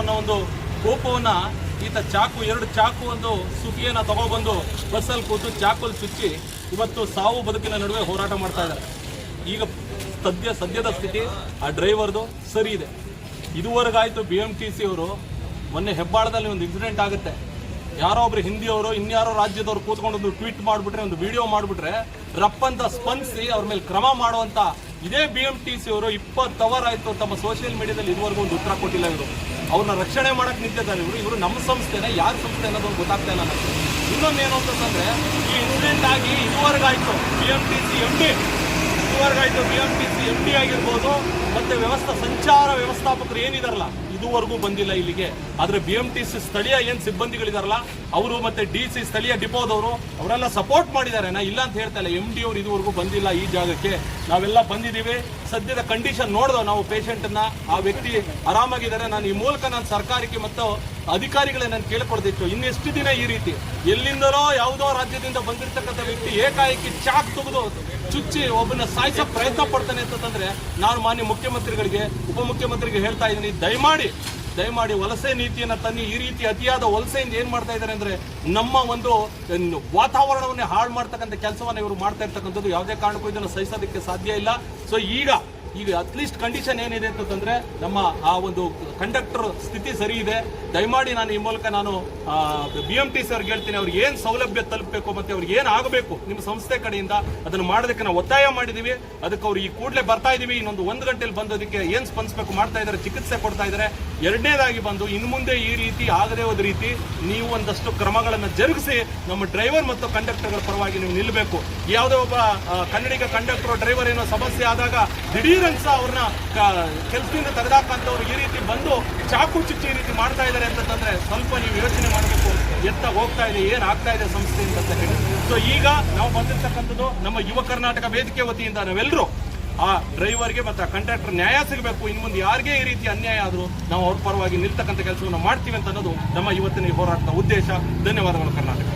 ಅನ್ನೋ ಒಂದು ಕೋಪವನ್ನ ಈತ ಎರಡು ಚಾಕು ಒಂದು ಸುಖಿಯನ್ನ ತಗೊಬಂದು ಬಸ್ಸಲ್ಲಿ ಕೂತು ಚಾಕುಲ್ ಚುಚ್ಚಿ ಇವತ್ತು ಸಾವು ಬದುಕಿನ ನಡುವೆ ಹೋರಾಟ ಮಾಡ್ತಾ ಇದ್ದಾರೆ. ಈಗ ಸದ್ಯದ ಸ್ಥಿತಿ ಆ ಡ್ರೈವರ್ದು ಸರಿ ಇದೆ. ಇದುವರೆಗಾಯ್ತು BMTC ಅವರು ಮೊನ್ನೆ ಹೆಬ್ಬಾಳದಲ್ಲಿ ಒಂದು ಇನ್ಸಿಡೆಂಟ್ ಆಗುತ್ತೆ, ಯಾರೋ ಒಬ್ರು ಹಿಂದಿಯವರು ಇನ್ಯಾರೋ ರಾಜ್ಯದವರು ಕೂತ್ಕೊಂಡು ಒಂದು ಟ್ವೀಟ್ ಮಾಡಿಬಿಟ್ರೆ, ಒಂದು ವಿಡಿಯೋ ಮಾಡಿಬಿಟ್ರೆ ರಪ್ಪಂತ ಸ್ಪಂದಿಸಿ ಅವ್ರ ಮೇಲೆ ಕ್ರಮ ಮಾಡುವಂತ ಇದೇ BMTC ಅವರು 20 ಅವರ್ ಆಯ್ತು ತಮ್ಮ ಸೋಷಿಯಲ್ ಮೀಡಿಯಾದಲ್ಲಿ ಇದುವರೆಗೂ ಒಂದು ಉತ್ತರ ಕೊಟ್ಟಿಲ್ಲ. ಇವರು ಅವ್ರನ್ನ ರಕ್ಷಣೆ ಮಾಡಕ್ ನಿಂತಿದ್ದಾರೆ. ಇವರು ನಮ್ಮ ಸಂಸ್ಥೆನೇ ಯಾರ ಸಂಸ್ಥೆ ಅನ್ನೋದು ಗೊತ್ತಾಗ್ತಾ ಇಲ್ಲ ನನಗೆ. ಇನ್ನೊಂದೇನು ಅಂತಂದ್ರೆ ಈ ಇನ್ಸಿಡೆಂಟ್ ಆಗಿ ಇದುವರೆಗಾಯ್ತು BMTC MD ಆಗಿರ್ಬೋದು, ಮತ್ತೆ ಸಂಚಾರ ವ್ಯವಸ್ಥಾಪಕರು ಏನಿದಾರಲ್ಲ ಇದುವರೆಗೂ ಬಂದಿಲ್ಲ ಇಲ್ಲಿಗೆ. ಆದ್ರೆ BMTC ಸ್ಥಳೀಯ ಸಿಬ್ಬಂದಿಗಳಿದಾರಲ್ಲ ಅವರು ಮತ್ತೆ DC ಸ್ಥಳೀಯ ಡಿಪೋದವರು ಅವರೆಲ್ಲ ಸಪೋರ್ಟ್ ಮಾಡಿದ್ದಾರೆ. ನಾ ಇಲ್ಲ ಅಂತ ಹೇಳ್ತಾ ಇಲ್ಲ. MD ಅವರು ಇದುವರೆಗೂ ಬಂದಿಲ್ಲ ಈ ಜಾಗಕ್ಕೆ. ನಾವೆಲ್ಲ ಬಂದಿದ್ದೀವಿ. ಸದ್ಯದ ಕಂಡೀಷನ್ ನೋಡಿದೋ ನಾವು ಪೇಷಂಟ್ನ, ಆ ವ್ಯಕ್ತಿ ಆರಾಮಾಗಿದ್ದಾರೆ. ನಾನು ಈ ಮೂಲಕ ನಾನು ಸರ್ಕಾರಕ್ಕೆ ಮತ್ತು ಅಧಿಕಾರಿಗಳೇ ನಾನು ಕೇಳ್ಕೊಳ್ತಿತ್ತು, ಇನ್ನೆಷ್ಟು ದಿನ ಈ ರೀತಿ ಎಲ್ಲಿಂದಲೋ ಯಾವುದೋ ರಾಜ್ಯದಿಂದ ಬಂದಿರತಕ್ಕಂಥ ವ್ಯಕ್ತಿ ಏಕಾಏಕಿ ಚಾಕ್ ತೆಗೆದು ಚುಚ್ಚಿ ಒಬ್ಬನ ಸಾಯಿಸೋ ಪ್ರಯತ್ನ ಪಡ್ತಾನೆ ಅಂತಂದ್ರೆ ನಾನು ಮಾನ್ಯ ಮುಖ್ಯಮಂತ್ರಿಗಳಿಗೆ ಉಪಮುಖ್ಯಮಂತ್ರಿಗೆ ಹೇಳ್ತಾ ಇದ್ದೀನಿ, ದಯಮಾಡಿ ವಲಸೆ ನೀತಿಯನ್ನ ತನ್ನಿ. ಈ ರೀತಿ ಅತಿಯಾದ ವಲಸೆಯಿಂದ ಏನ್ ಮಾಡ್ತಾ ಇದ್ದಾರೆ ಅಂದ್ರೆ ನಮ್ಮ ಒಂದು ವಾತಾವರಣವನ್ನೇ ಹಾಳು ಮಾಡ್ತಕ್ಕಂಥ ಕೆಲಸವನ್ನ ಇವರು ಮಾಡ್ತಾ ಇರ್ತಕ್ಕಂಥದ್ದು. ಯಾವುದೇ ಕಾರಣಕ್ಕೂ ಇದನ್ನು ಸಹಿಸೋದಕ್ಕೆ ಸಾಧ್ಯ ಇಲ್ಲ. ಸೊ ಈಗ ಅಟ್ಲೀಸ್ಟ್ ಕಂಡೀಷನ್ ಏನಿದೆ ಅಂತಂದ್ರೆ ನಮ್ಮ ಆ ಒಂದು ಕಂಡಕ್ಟರ್ ಸ್ಥಿತಿ ಸರಿ ಇದೆ. ದಯಮಾಡಿ ನಾನು ಈ ಮೂಲಕ ನಾನು BMTC ಅವ್ರಿಗೆ ಹೇಳ್ತೀನಿ, ಅವ್ರಿಗೆ ಏನ್ ಸೌಲಭ್ಯ ತಲುಪಬೇಕು ಮತ್ತೆ ಅವ್ರಿಗೆ ಏನ್ ಆಗಬೇಕು ನಿಮ್ಮ ಸಂಸ್ಥೆ ಕಡೆಯಿಂದ ಅದನ್ನು ಮಾಡೋದಕ್ಕೆ ನಾವು ಒತ್ತಾಯ ಮಾಡಿದೀವಿ. ಅದಕ್ಕೆ ಅವ್ರು ಈ ಕೂಡಲೇ ಬರ್ತಾ ಇದೀವಿ. ಇನ್ನೊಂದು 1 ಗಂಟೆಯಲ್ಲಿ ಬಂದು ಅದಕ್ಕೆ ಏನ್ ಸ್ಪಂದಿಸಬೇಕು ಮಾಡ್ತಾ ಇದ್ದಾರೆ, ಚಿಕಿತ್ಸೆ ಕೊಡ್ತಾ ಇದ್ದಾರೆ. ಎರಡನೇದಾಗಿ ಬಂದು ಇನ್ನು ಮುಂದೆ ಈ ರೀತಿ ಆಗದೇ ಹೋದ ರೀತಿ ನೀವು ಒಂದಷ್ಟು ಕ್ರಮಗಳನ್ನು ಜರುಗಿಸಿ ನಮ್ಮ ಡ್ರೈವರ್ ಮತ್ತು ಕಂಡಕ್ಟರ್ಗಳ ಪರವಾಗಿ ನೀವು ನಿಲ್ಲಬೇಕು. ಯಾವುದೋ ಒಬ್ಬ ಕನ್ನಡಿಗ ಕಂಡಕ್ಟರ್ ಡ್ರೈವರ್ ಏನೋ ಸಮಸ್ಯೆ ಆದಾಗ ದಿಢೀರ್ ಅವ್ರನ್ನ ಕೆಲಸದಿಂದ ತೆಗೆದಾಕಂತವ್ರು ಈ ರೀತಿ ಬಂದು ಚಾಕು ಚುಚ್ಚಿ ಈ ರೀತಿ ಮಾಡ್ತಾ ಇದ್ದಾರೆ ಅಂತಂದ್ರೆ ಸ್ವಲ್ಪ ನೀವು ಯೋಚನೆ ಮಾಡಬೇಕು. ಎತ್ತ ಹೋಗ್ತಾ ಇದೆ, ಏನ್ ಆಗ್ತಾ ಇದೆ ಸಂಸ್ಥೆಯಿಂದ ಅಂತ ಹೇಳಿ. ಸೊ ಈಗ ನಾವು ಬಂದಿರ್ತಕ್ಕಂಥದ್ದು ನಮ್ಮ ಯುವ ಕರ್ನಾಟಕ ವೇದಿಕೆ ವತಿಯಿಂದ ನಾವೆಲ್ಲರೂ ಆ ಡ್ರೈವರ್ಗೆ ಮತ್ತು ಆ ಕಂಡಕ್ಟರ್ ನ್ಯಾಯ ಸಿಗಬೇಕು. ಇನ್ನು ಮುಂದೆ ಯಾರಿಗೇ ಈ ರೀತಿ ಅನ್ಯಾಯ ಆದರೂ ನಾವು ಅವ್ರ ಪರವಾಗಿ ನಿಲ್ತಕ್ಕಂಥ ಕೆಲಸವನ್ನು ಮಾಡ್ತೀವಿ ಅಂತ ಅನ್ನೋದು ನಮ್ಮ ಇವತ್ತಿನ ಈ ಹೋರಾಟದ ಉದ್ದೇಶ. ಧನ್ಯವಾದಗಳು ಕರ್ನಾಟಕ.